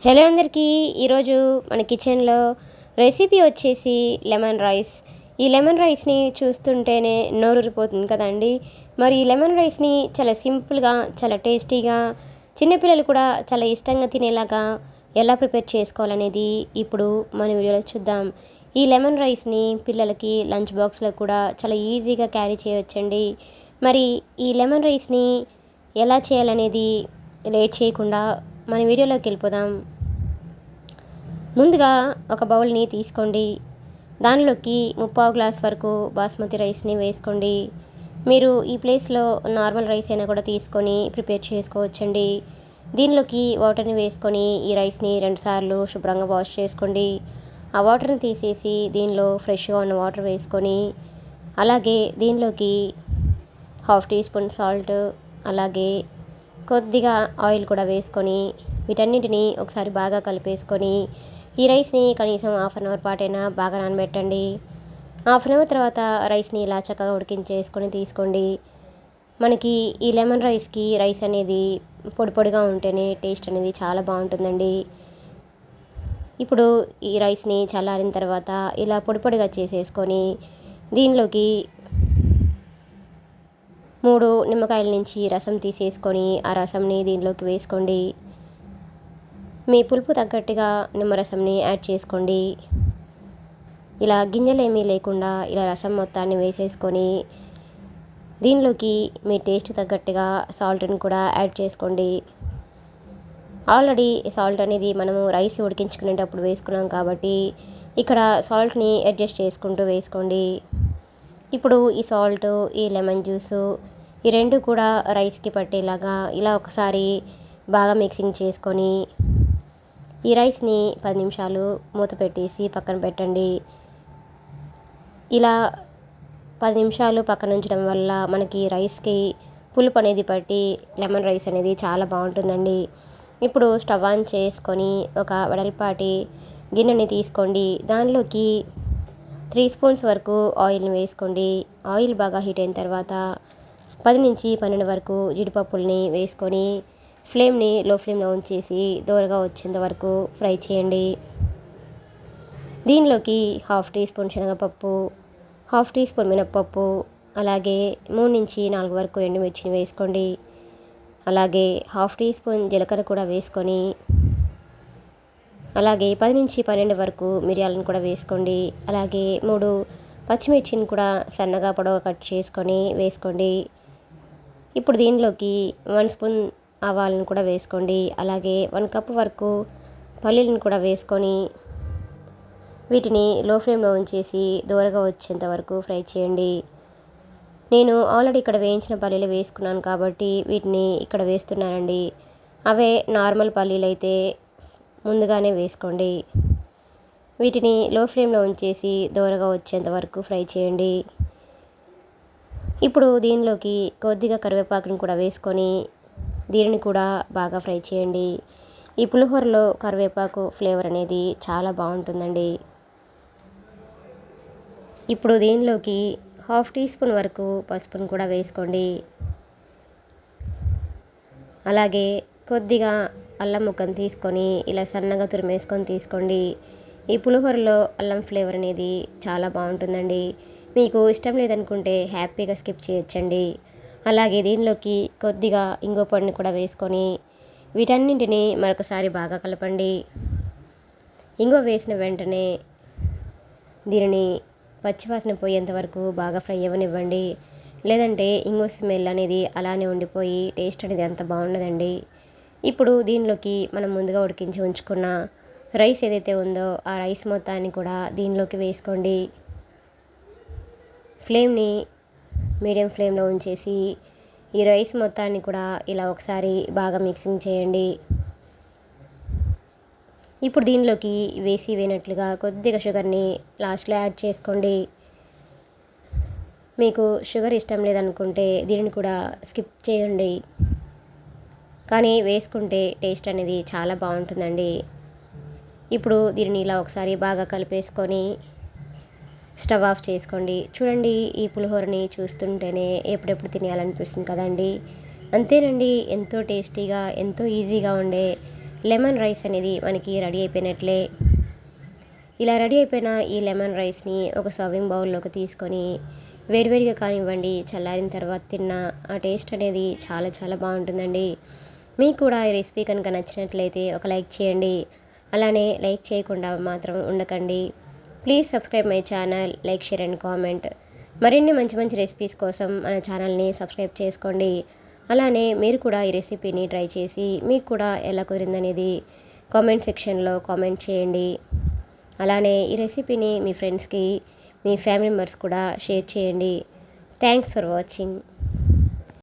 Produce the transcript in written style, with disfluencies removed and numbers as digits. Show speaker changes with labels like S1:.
S1: Hello అందరికీ ఈరోజు మన కిచెన్లో రెసిపీ వచ్చేసి లెమన్ రైస్. ఈ లెమన్ రైస్ని చూస్తుంటేనే నోరూరిపోతుంది కదండి. మరి ఈ లెమన్ రైస్ని చాలా సింపుల్గా, చాలా టేస్టీగా, చిన్నపిల్లలు కూడా చాలా ఇష్టంగా తినేలాగా ఎలా ప్రిపేర్ చేసుకోవాలనేది ఇప్పుడు మన వీడియోలో చూద్దాం. ఈ లెమన్ రైస్ని పిల్లలకి లంచ్ బాక్స్లో కూడా చాలా ఈజీగా క్యారీ చేయవచ్చండి. మరి ఈ లెమన్ రైస్ని ఎలా చేయాలనేది లేట్ చేయకుండా మన వీడియోలోకి వెళ్ళిపోదాం. ముందుగా ఒక బౌల్ని తీసుకోండి. దానిలోకి 3/4 గ్లాస్ వరకు బాస్మతి రైస్ని వేసుకోండి. మీరు ఈ ప్లేస్లో నార్మల్ రైస్ అయినా కూడా తీసుకొని ప్రిపేర్ చేసుకోవచ్చండి. దీనిలోకి వాటర్ని వేసుకొని ఈ రైస్ని 2 సార్లు శుభ్రంగా వాష్ చేసుకోండి. ఆ వాటర్ని తీసేసి దీనిలో ఫ్రెష్గా ఉన్న వాటర్ వేసుకొని, అలాగే దీనిలోకి 1/2 టీ స్పూన్ సాల్ట్, అలాగే కొద్దిగా ఆయిల్ కూడా వేసుకొని వీటన్నిటిని ఒకసారి బాగా కలిపేసుకొని ఈ రైస్ని కనీసం 1/2 అవర్ పాటైనా బాగా నానబెట్టండి. 1/2 అవర్ తర్వాత రైస్ని ఇలా చక్కగా ఉడికించేసుకొని తీసుకోండి. మనకి ఈ లెమన్ రైస్కి రైస్ అనేది పొడి పొడిగా ఉంటేనే టేస్ట్ అనేది చాలా బాగుంటుందండి. ఇప్పుడు ఈ రైస్ని చల్లారిన తర్వాత ఇలా పొడి పొడిగా చేసేసుకొని దీనిలోకి 3 నిమ్మకాయల నుంచి రసం తీసేసుకొని ఆ రసంని దీనిలోకి వేసుకోండి. మీ పులుపు తగ్గట్టుగా నిమ్మరసంని యాడ్ చేసుకోండి. ఇలా గింజలేమీ లేకుండా ఇలా రసం మొత్తాన్ని వేసేసుకొని దీనిలోకి మీ టేస్ట్ తగ్గట్టుగా సాల్ట్ని కూడా యాడ్ చేసుకోండి. ఆల్రెడీ సాల్ట్ అనేది మనము రైస్ ఉడికించుకునేటప్పుడు వేసుకున్నాం కాబట్టి ఇక్కడ సాల్ట్ని అడ్జస్ట్ చేసుకుంటూ వేసుకోండి. ఇప్పుడు ఈ సాల్ట్, ఈ లెమన్ జ్యూసు ఈ రెండు కూడా రైస్కి పట్టేలాగా ఇలా ఒకసారి బాగా మిక్సింగ్ చేసుకొని ఈ రైస్ని 10 నిమిషాలు మూత పెట్టేసి పక్కన పెట్టండి. ఇలా 10 నిమిషాలు పక్కన ఉంచడం వల్ల మనకి రైస్కి పులుపు అనేది పట్టి లెమన్ రైస్ అనేది చాలా బాగుంటుందండి. ఇప్పుడు స్టవ్ ఆన్ చేసుకొని ఒక వెడల్పాటి గిన్నెని తీసుకోండి. దానిలోకి 3 స్పూన్స్ వరకు ఆయిల్ని వేసుకోండి. ఆయిల్ బాగా హీట్ అయిన తర్వాత 10 నుంచి 12 వరకు జీడిపప్పుల్ని వేసుకొని ఫ్లేమ్ని లో ఫ్లేమ్లో ఉంచేసి దోరగా వచ్చేంత వరకు ఫ్రై చేయండి. దీనిలోకి 1/2 టీ స్పూన్ శనగపప్పు, 1/2 టీ స్పూన్ మినప్పప్పు, అలాగే 3 నుంచి 4 వరకు ఎండుమిర్చిని వేసుకోండి. అలాగే 1/2 టీ స్పూన్ జీలకర్ర కూడా వేసుకొని, అలాగే 10 నుంచి 12 వరకు మిరియాలను కూడా వేసుకోండి. అలాగే 3 పచ్చిమిర్చిని కూడా సన్నగా పొడవుగా కట్ చేసుకొని వేసుకోండి. ఇప్పుడు దీనిలోకి 1 స్పూన్ ఆవాలను కూడా వేసుకోండి. అలాగే 1 కప్ వరకు పల్లీలను కూడా వేసుకొని వీటిని లో ఫ్లేమ్లో ఉంచేసి దోరగా వచ్చేంత వరకు ఫ్రై చేయండి. నేను ఆల్రెడీ ఇక్కడ వేయించిన పల్లీలు వేసుకున్నాను కాబట్టి వీటిని ఇక్కడ వేస్తున్నానండి. అవే నార్మల్ పల్లీలు అయితే ముందుగానే వేసుకోండి. వీటిని లో ఫ్లేమ్లో ఉంచేసి దోరగా వచ్చేంత వరకు ఫ్రై చేయండి. ఇప్పుడు దీనిలోకి కొద్దిగా కరివేపాకుని కూడా వేసుకొని దీనిని కూడా బాగా ఫ్రై చేయండి. ఈ పులిహోరలో కరివేపాకు ఫ్లేవర్ అనేది చాలా బాగుంటుందండి. ఇప్పుడు దీనిలోకి 1/2 టీ స్పూన్ వరకు పసుపును కూడా వేసుకోండి. అలాగే కొద్దిగా అల్లం ముక్కను తీసుకొని ఇలా సన్నగా తురిమేసుకొని తీసుకోండి. ఈ పులిహోరలో అల్లం ఫ్లేవర్ అనేది చాలా బాగుంటుందండి. మీకు ఇష్టం లేదనుకుంటే హ్యాపీగా స్కిప్ చేయొచ్చండి. అలాగే దీనిలోకి కొద్దిగా ఇంగువ పొడిని కూడా వేసుకొని వీటన్నింటినీ మరొకసారి బాగా కలపండి. ఇంగువ వేసిన వెంటనే దీనిని పచ్చివాసన పోయేంత వరకు బాగా ఫ్రై అవ్వనివ్వండి. లేదంటే ఇంగువ స్మెల్ అనేది అలానే ఉండిపోయి టేస్ట్ అనేది అంత బాగుండదండి. ఇప్పుడు దీనిలోకి మనం ముందుగా ఉడికించి ఉంచుకున్న రైస్ ఏదైతే ఉందో ఆ రైస్ మొత్తాన్ని కూడా దీనిలోకి వేసుకోండి. ఫ్లేమ్ని మీడియం ఫ్లేమ్లో ఉంచేసి ఈ రైస్ మొత్తాన్ని కూడా ఇలా ఒకసారి బాగా మిక్సింగ్ చేయండి. ఇప్పుడు దీనిలోకి వేసి వేయనట్లుగా కొద్దిగా షుగర్ని లాస్ట్లో యాడ్ చేసుకోండి. మీకు షుగర్ ఇష్టం లేదనుకుంటే దీనిని కూడా స్కిప్ చేయండి. కానీ వేసుకుంటే టేస్ట్ అనేది చాలా బాగుంటుందండి. ఇప్పుడు దీనిని ఇలా ఒకసారి బాగా కలిపేసుకొని స్టవ్ ఆఫ్ చేసుకోండి. చూడండి, ఈ పులిహోరని చూస్తుంటేనే ఎప్పుడెప్పుడు తినేయాలనిపిస్తుంది కదండి. అంతేనండి, ఎంతో టేస్టీగా, ఎంతో ఈజీగా ఉండే లెమన్ రైస్ అనేది మనకి రెడీ అయిపోయినట్లే. ఇలా రెడీ అయిపోయిన ఈ లెమన్ రైస్ని ఒక సర్వింగ్ బౌల్లోకి తీసుకొని వేడివేడిగా కానివ్వండి, చల్లారిన తర్వాత తిన్న ఆ టేస్ట్ అనేది చాలా చాలా బాగుంటుందండి. మీకు కూడా ఈ రెసిపీ కనుక నచ్చినట్లయితే ఒక లైక్ చేయండి. అలానే లైక్ చేయకుండా మాత్రం ఉండకండి. Please subscribe my channel, like, share and comment. మరిన్ని మంచి మంచి రెసిపీస్ కోసం మన ఛానల్ని సబ్స్క్రైబ్ చేసుకోండి. అలానే మీరు కూడా ఈ రెసిపీని ట్రై చేసి మీకు కూడా ఎలా కుదిరిందనేది కామెంట్ సెక్షన్లో కామెంట్ చేయండి. అలానే ఈ రెసిపీని మీ ఫ్రెండ్స్కి, మీ ఫ్యామిలీ మెంబర్స్ కూడా షేర్ చేయండి. Thanks for watching.